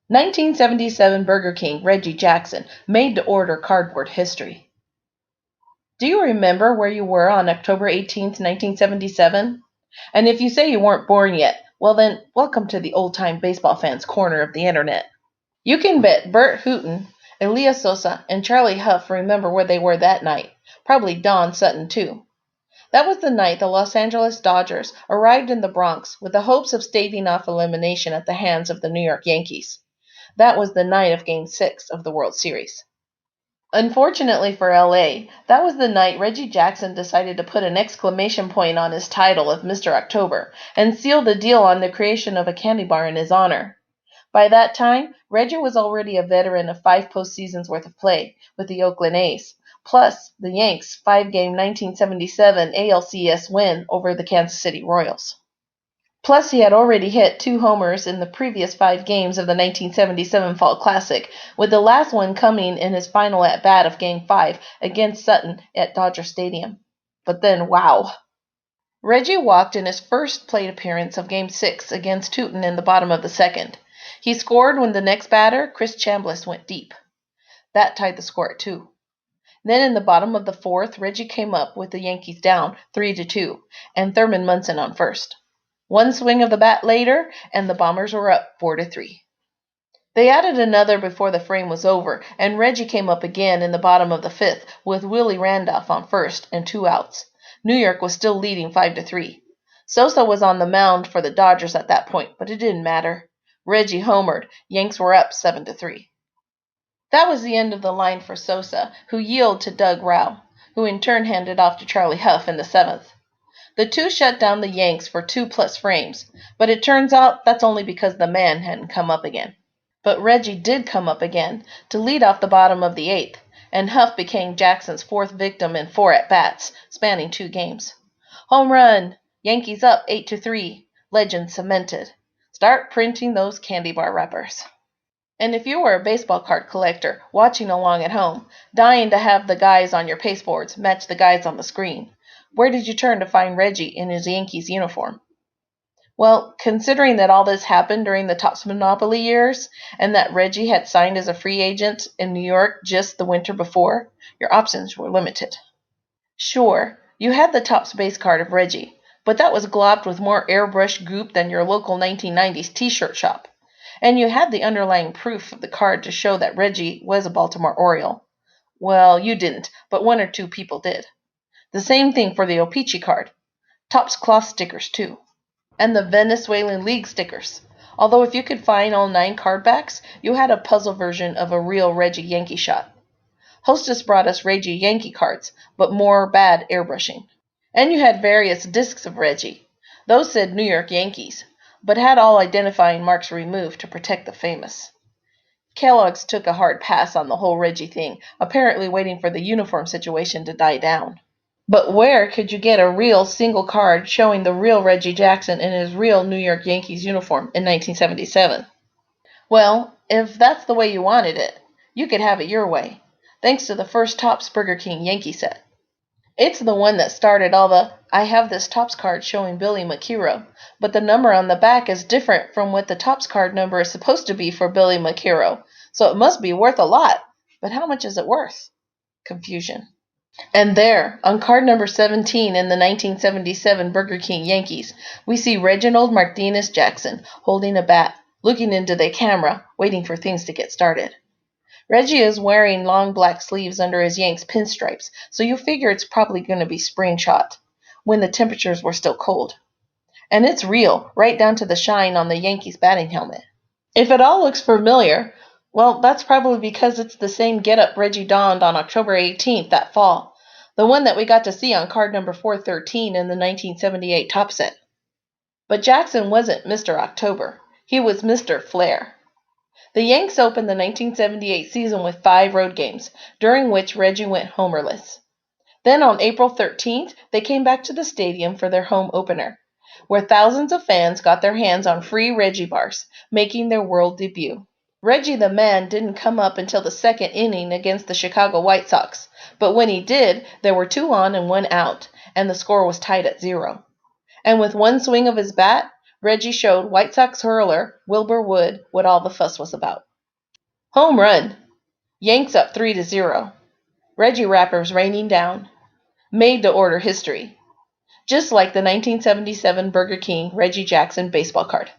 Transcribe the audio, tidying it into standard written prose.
1977 Burger King Reggie Jackson, made-to-order cardboard history. Do you remember where you were on October 18th, 1977? And if you say you weren't born yet, well then, welcome to the old-time baseball fans' corner of the internet. You can bet Bert Hooton, Elias Sosa, and Charlie Huff remember where they were that night. Probably Don Sutton, too. That was the night the Los Angeles Dodgers arrived in the Bronx with the hopes of staving off elimination at the hands of the New York Yankees. That was the night of Game 6 of the World Series. Unfortunately for LA, that was the night Reggie Jackson decided to put an exclamation point on his title of Mr. October and seal the deal on the creation of a candy bar in his honor. By that time, Reggie was already a veteran of 5 postseasons worth of play with the Oakland A's, plus the Yanks' 5-game 1977 ALCS win over the Kansas City Royals. Plus, he had already hit 2 homers in the previous 5 games of the 1977 Fall Classic, with the last one coming in his final at-bat of Game 5 against Sutton at Dodger Stadium. But then, wow. Reggie walked in his first plate appearance of Game 6 against Hooton in the bottom of the second. He scored when the next batter, Chris Chambliss, went deep. That tied the score at 2. Then in the bottom of the fourth, Reggie came up with the Yankees down 3-2, and Thurman Munson on first. One swing of the bat later, and the Bombers were up 4-3. They added another before the frame was over, and Reggie came up again in the bottom of the fifth with Willie Randolph on first and 2 outs. New York was still leading 5-3. Sosa was on the mound for the Dodgers at that point, but it didn't matter. Reggie homered. Yanks were up 7-3. That was the end of the line for Sosa, who yielded to Doug Rauch, who in turn handed off to Charlie Huff in the 7th. The 2 shut down the Yanks for 2+ frames, but it turns out that's only because the man hadn't come up again. But Reggie did come up again to lead off the bottom of the 8th, and Huff became Jackson's 4th victim in 4 at-bats, spanning 2 games. Home run! Yankees up 8-3. Legend cemented. Start printing those candy bar wrappers. And if you were a baseball card collector watching along at home, dying to have the guys on your pasteboards match the guys on the screen, where did you turn to find Reggie in his Yankees uniform? Well, considering that all this happened during the Topps Monopoly years, and that Reggie had signed as a free agent in New York just the winter before, your options were limited. Sure, you had the Topps base card of Reggie, but that was globbed with more airbrush goop than your local 1990s t-shirt shop. And you had the underlying proof of the card to show that Reggie was a Baltimore Oriole. Well, you didn't, but 1 or 2 people did. The same thing for the O-Pee-Chee card. Topps cloth stickers, too. And the Venezuelan League stickers. Although if you could find all 9 card backs, you had a puzzle version of a real Reggie Yankee shot. Hostess brought us Reggie Yankee cards, but more bad airbrushing. And you had various discs of Reggie. Those said New York Yankees, but had all identifying marks removed to protect the famous. Kellogg's took a hard pass on the whole Reggie thing, apparently waiting for the uniform situation to die down. But where could you get a real single card showing the real Reggie Jackson in his real New York Yankees uniform in 1977? Well, if that's the way you wanted it, you could have it your way, thanks to the first Topps Burger King Yankee set. It's the one that started all the, I have this Topps card showing Billy McHero, but the number on the back is different from what the Topps card number is supposed to be for Billy McHero, so it must be worth a lot. But how much is it worth? Confusion. And there, on card number 17 in the 1977 Burger King Yankees, we see Reginald Martinez Jackson holding a bat, looking into the camera, waiting for things to get started. Reggie is wearing long black sleeves under his Yanks pinstripes, so you figure it's probably going to be spring shot, when the temperatures were still cold. And it's real, right down to the shine on the Yankees batting helmet. If it all looks familiar, well, that's probably because it's the same getup Reggie donned on October 18th that fall, the one that we got to see on card number 413 in the 1978 Topps set. But Jackson wasn't Mr. October. He was Mr. Flair. The Yanks opened the 1978 season with 5 road games, during which Reggie went homerless. Then on April 13th, they came back to the stadium for their home opener, where thousands of fans got their hands on free Reggie bars, making their world debut. Reggie the man didn't come up until the 2nd inning against the Chicago White Sox, but when he did, there were 2 on and 1 out, and the score was tied at 0. And with one swing of his bat, Reggie showed White Sox hurler Wilbur Wood what all the fuss was about. Home run. Yanks up 3-0. Reggie wrappers raining down. Made to order history. Just like the 1977 Burger King Reggie Jackson baseball card.